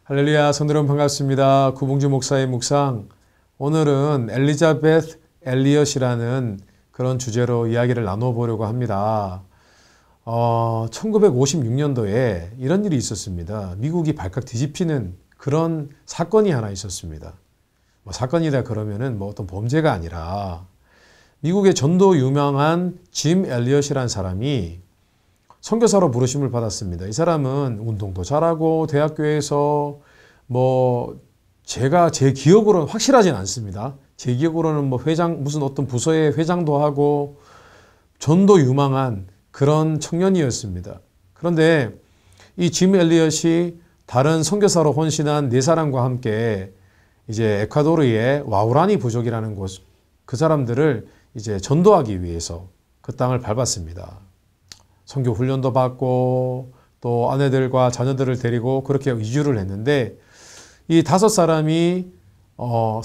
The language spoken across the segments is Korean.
할렐루야, 성도 여러분 반갑습니다. 구봉주 목사의 묵상. 오늘은 엘리자베스 엘리엇이라는 그런 주제로 이야기를 나눠보려고 합니다. 1956년도에 이런 일이 있었습니다. 미국이 발칵 뒤집히는 그런 사건이 하나 있었습니다. 사건이다 그러면은 어떤 범죄가 아니라 미국의 전도 유명한 짐 엘리엇이라는 사람이 선교사로 부르심을 받았습니다. 이 사람은 운동도 잘하고 대학교에서 제가 제 기억으로는 확실하진 않습니다. 제 기억으로는 무슨 어떤 부서의 회장도 하고 전도 유망한 그런 청년이었습니다. 그런데 이 짐 엘리엇이 다른 선교사로 헌신한 네 사람과 함께 이제 에콰도르의 와우라니 부족이라는 곳, 그 사람들을 이제 전도하기 위해서 그 땅을 밟았습니다. 선교 훈련도 받고 또 아내들과 자녀들을 데리고 그렇게 이주를 했는데 이 5사람이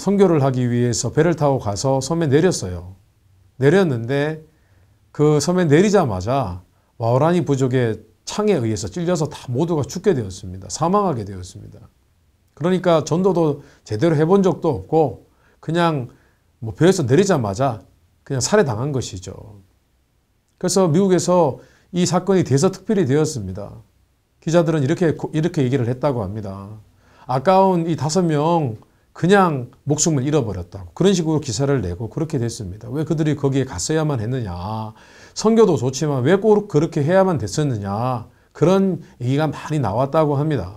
선교를 하기 위해서 배를 타고 가서 섬에 내렸어요. 내렸는데 그 섬에 내리자마자 와우라니 부족의 창에 의해서 찔려서 다 모두가 죽게 되었습니다. 사망하게 되었습니다. 그러니까 전도도 제대로 해본 적도 없고 그냥 배에서 내리자마자 그냥 살해당한 것이죠. 그래서 미국에서 이 사건이 대서특필이 되었습니다. 기자들은 이렇게 얘기를 했다고 합니다. 아까운 이 5명 그냥 목숨을 잃어버렸다고. 그런 식으로 기사를 내고 그렇게 됐습니다. 왜 그들이 거기에 갔어야만 했느냐. 선교도 좋지만 왜 꼭 그렇게 해야만 됐었느냐. 그런 얘기가 많이 나왔다고 합니다.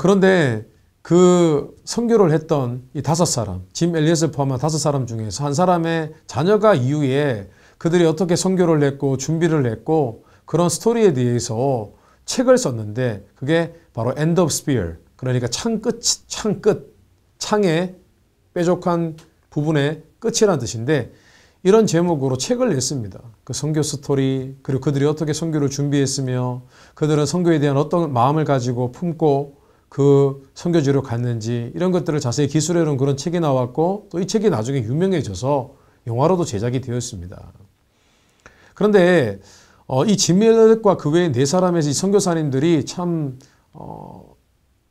그런데 그 선교를 했던 이 5사람, 짐 엘리엇을 포함한 5사람 중에서 한 사람의 자녀가 이후에 그들이 어떻게 선교를 했고 준비를 했고 그런 스토리에 대해서 책을 썼는데 그게 바로 End of Spear, 그러니까 창의 뾰족한 부분의 끝이라는 뜻인데 이런 제목으로 책을 냈습니다. 그 선교 스토리, 그리고 그들이 어떻게 선교를 준비했으며 그들은 선교에 대한 어떤 마음을 가지고 품고 그 선교지로 갔는지 이런 것들을 자세히 기술해 놓은 그런 책이 나왔고 또 이 책이 나중에 유명해져서 영화로도 제작이 되었습니다. 그런데 이 짐 엘리엇과 그 외에 4사람의 이 선교사님들이 참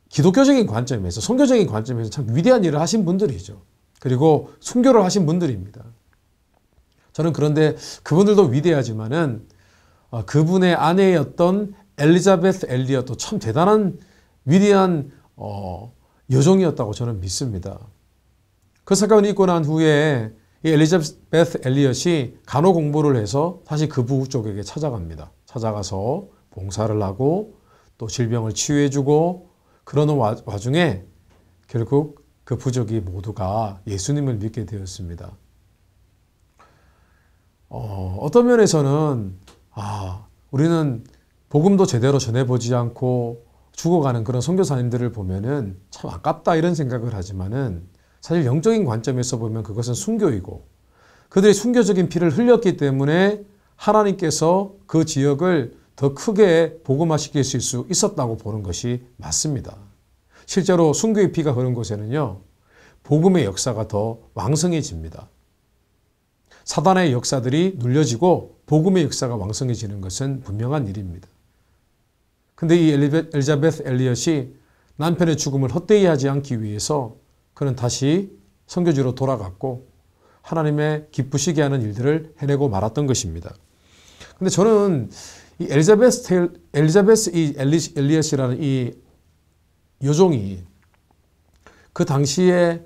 기독교적인 관점에서 선교적인 관점에서 참 위대한 일을 하신 분들이죠. 그리고 순교를 하신 분들입니다. 저는 그런데 그분들도 위대하지만은 그분의 아내였던 엘리자베스 엘리엇도 참 대단한 위대한 여종이었다고 저는 믿습니다. 그 사건이 있고 난 후에 이 엘리자베스 엘리엇이 간호 공부를 해서 다시 그 부부 쪽에게 찾아갑니다. 찾아가서 봉사를 하고 또 질병을 치유해주고 그러는 와중에 결국 그 부족이 모두가 예수님을 믿게 되었습니다. 어떤 면에서는 우리는 복음도 제대로 전해보지 않고 죽어가는 그런 선교사님들을 보면은 참 아깝다 이런 생각을 하지만은 사실 영적인 관점에서 보면 그것은 순교이고 그들이 순교적인 피를 흘렸기 때문에 하나님께서 그 지역을 더 크게 복음화시킬 수 있었다고 보는 것이 맞습니다. 실제로 순교의 피가 흐른 곳에는요, 복음의 역사가 더 왕성해집니다. 사단의 역사들이 눌려지고 복음의 역사가 왕성해지는 것은 분명한 일입니다. 근데 이 엘리자베스 엘리엇이 남편의 죽음을 헛되이 하지 않기 위해서 그는 다시 선교지로 돌아갔고 하나님의 기쁘시게 하는 일들을 해내고 말았던 것입니다. 근데 저는 이 엘리자베스 엘리엇이라는 이 여종이 그 당시에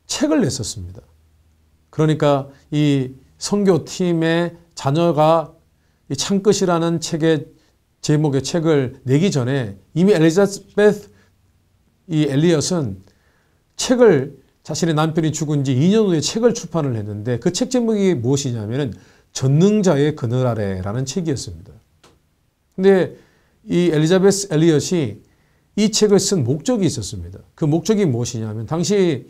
책을 냈었습니다. 그러니까 이 선교팀의 자녀가 이 창끝이라는 책의 제목의 책을 내기 전에 이미 엘리자베스 이 엘리엇은 책을 자신의 남편이 죽은 지 2년 후에 책을 출판을 했는데 그 책 제목이 무엇이냐면은 전능자의 그늘 아래라는 책이었습니다. 근데 이 엘리자베스 엘리엇이 이 책을 쓴 목적이 있었습니다. 그 목적이 무엇이냐면 당시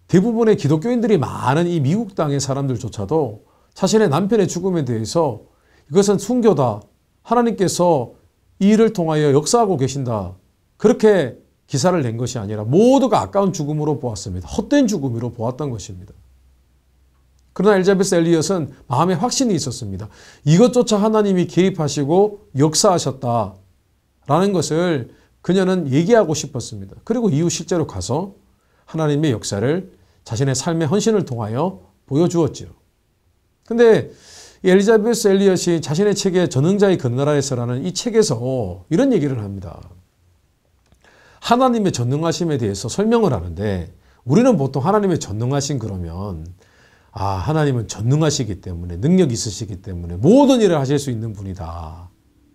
대부분의 기독교인들이 많은 이 미국 땅의 사람들조차도 자신의 남편의 죽음에 대해서 이것은 순교다. 하나님께서 이 일을 통하여 역사하고 계신다. 그렇게 기사를 낸 것이 아니라 모두가 아까운 죽음으로 보았습니다. 헛된 죽음으로 보았던 것입니다. 그러나 엘리자베스 엘리엇은 마음에 확신이 있었습니다. 이것조차 하나님이 개입하시고 역사하셨다라는 라는 것을 그녀는 얘기하고 싶었습니다. 그리고 이후 실제로 가서 하나님의 역사를 자신의 삶의 헌신을 통하여 보여주었죠. 근데 엘리자베스 엘리엇이 자신의 책에 전능자의 그나라에서라는 이 책에서 이런 얘기를 합니다. 하나님의 전능하심에 대해서 설명을 하는데 우리는 보통 하나님의 전능하심 그러면 하나님은 전능하시기 때문에 능력이 있으시기 때문에 모든 일을 하실 수 있는 분이다.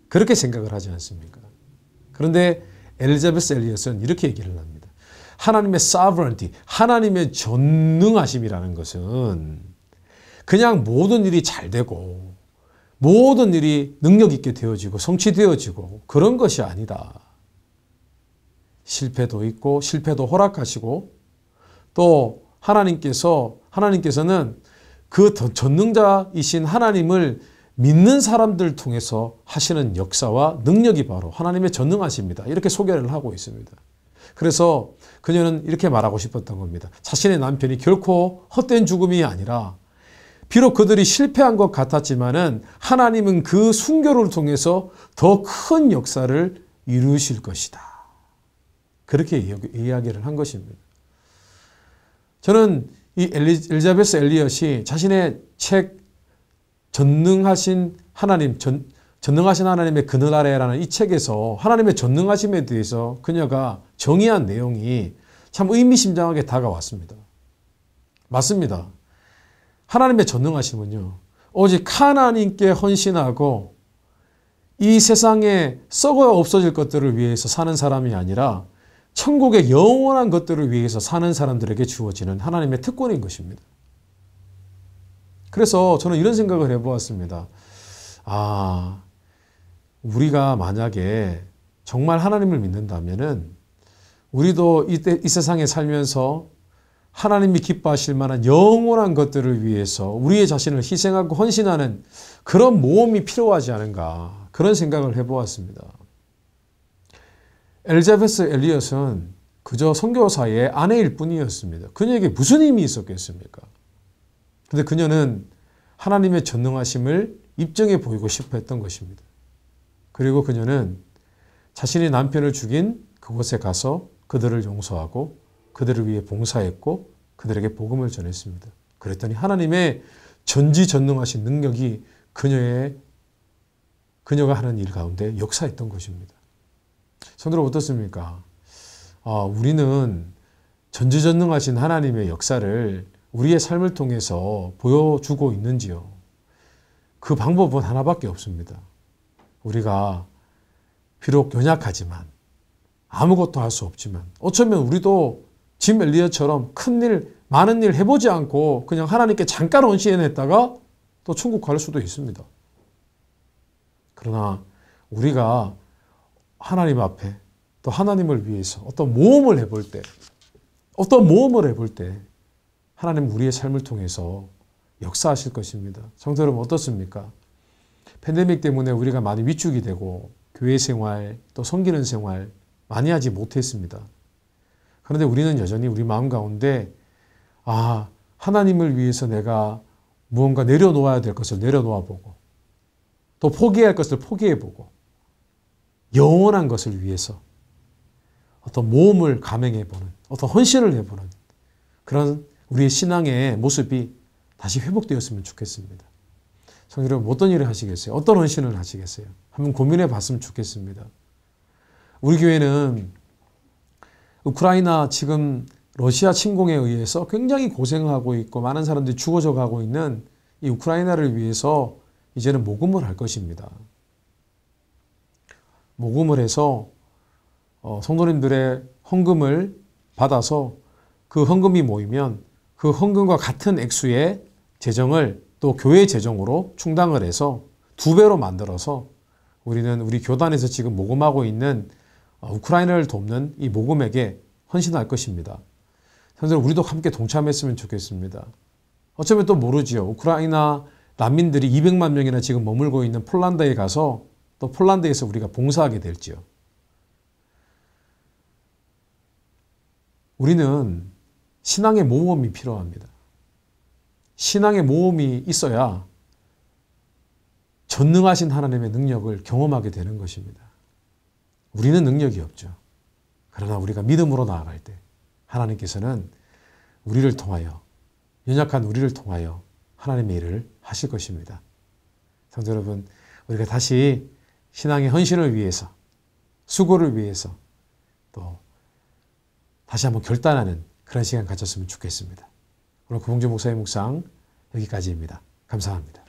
그렇게 생각을 하지 않습니까? 그런데 엘리자베스 엘리엇은 이렇게 얘기를 합니다. 하나님의 sovereignty, 하나님의 전능하심이라는 것은 그냥 모든 일이 잘 되고 모든 일이 능력 있게 되어지고 성취되어지고 그런 것이 아니다. 실패도 있고 실패도 허락하시고 또 하나님께서는 그 전능자이신 하나님을 믿는 사람들 통해서 하시는 역사와 능력이 바로 하나님의 전능하십니다. 이렇게 소개를 하고 있습니다. 그래서 그녀는 이렇게 말하고 싶었던 겁니다. 자신의 남편이 결코 헛된 죽음이 아니라 비록 그들이 실패한 것 같았지만은 하나님은 그 순교를 통해서 더 큰 역사를 이루실 것이다. 그렇게 이야기를 한 것입니다. 저는 이 엘리자베스 엘리엇이 자신의 책 전능하신 하나님의 그늘 아래라는 이 책에서 하나님의 전능하심에 대해서 그녀가 정의한 내용이 참 의미심장하게 다가왔습니다. 맞습니다. 하나님의 전능하심은요, 오직 하나님께 헌신하고 이 세상에 썩어 없어질 것들을 위해서 사는 사람이 아니라 천국의 영원한 것들을 위해서 사는 사람들에게 주어지는 하나님의 특권인 것입니다. 그래서 저는 이런 생각을 해보았습니다. 우리가 만약에 정말 하나님을 믿는다면은 우리도 이 세상에 살면서 하나님이 기뻐하실 만한 영원한 것들을 위해서 우리의 자신을 희생하고 헌신하는 그런 모험이 필요하지 않은가, 그런 생각을 해보았습니다. 엘리자베스 엘리엇은 그저 선교사의 아내일 뿐이었습니다. 그녀에게 무슨 힘이 있었겠습니까? 그런데 그녀는 하나님의 전능하심을 입증해 보이고 싶어 했던 것입니다. 그리고 그녀는 자신의 남편을 죽인 그곳에 가서 그들을 용서하고 그들을 위해 봉사했고 그들에게 복음을 전했습니다. 그랬더니 하나님의 전지전능하신 능력이 그녀가 하는 일 가운데 역사했던 것입니다. 성도들 어떻습니까? 우리는 전지전능하신 하나님의 역사를 우리의 삶을 통해서 보여주고 있는지요? 그 방법은 하나밖에 없습니다. 우리가 비록 연약하지만 아무것도 할 수 없지만 어쩌면 우리도 짐 엘리엇처럼 큰일, 많은 일 해보지 않고 그냥 하나님께 잠깐 헌신했다가 또 천국 갈 수도 있습니다. 그러나 우리가 하나님 앞에 또 하나님을 위해서 어떤 모험을 해볼 때 하나님 우리의 삶을 통해서 역사하실 것입니다. 성도 여러분 어떻습니까? 팬데믹 때문에 우리가 많이 위축이 되고 교회 생활 또 섬기는 생활 많이 하지 못했습니다. 그런데 우리는 여전히 우리 마음 가운데 하나님을 위해서 내가 무언가 내려놓아야 될 것을 내려놓아보고 또 포기할 것을 포기해보고 영원한 것을 위해서 어떤 모험을 감행해보는 어떤 헌신을 해보는 그런 우리의 신앙의 모습이 다시 회복되었으면 좋겠습니다. 성도 여러분 어떤 일을 하시겠어요? 어떤 헌신을 하시겠어요? 한번 고민해 봤으면 좋겠습니다. 우리 교회는 우크라이나 지금 러시아 침공에 의해서 굉장히 고생하고 있고 많은 사람들이 죽어져 가고 있는 이 우크라이나를 위해서 이제는 모금을 할 것입니다. 모금을 해서 성도님들의 헌금을 받아서 그 헌금이 모이면 그 헌금과 같은 액수의 재정을 또 교회 재정으로 충당을 해서 2배로 만들어서 우리는 우리 교단에서 지금 모금하고 있는 우크라이나를 돕는 이 모금에게 헌신할 것입니다. 선생님 우리도 함께 동참했으면 좋겠습니다. 어쩌면 또 모르지요. 우크라이나 난민들이 200만 명이나 지금 머물고 있는 폴란드에 가서 또 폴란드에서 우리가 봉사하게 될지요. 우리는 신앙의 모험이 필요합니다. 신앙의 모험이 있어야 전능하신 하나님의 능력을 경험하게 되는 것입니다. 우리는 능력이 없죠. 그러나 우리가 믿음으로 나아갈 때 하나님께서는 우리를 통하여, 연약한 우리를 통하여 하나님의 일을 하실 것입니다. 성도 여러분, 우리가 다시 신앙의 헌신을 위해서, 수고를 위해서 또 다시 한번 결단하는 그런 시간 가졌으면 좋겠습니다. 오늘 구봉주 목사의 묵상 여기까지입니다. 감사합니다.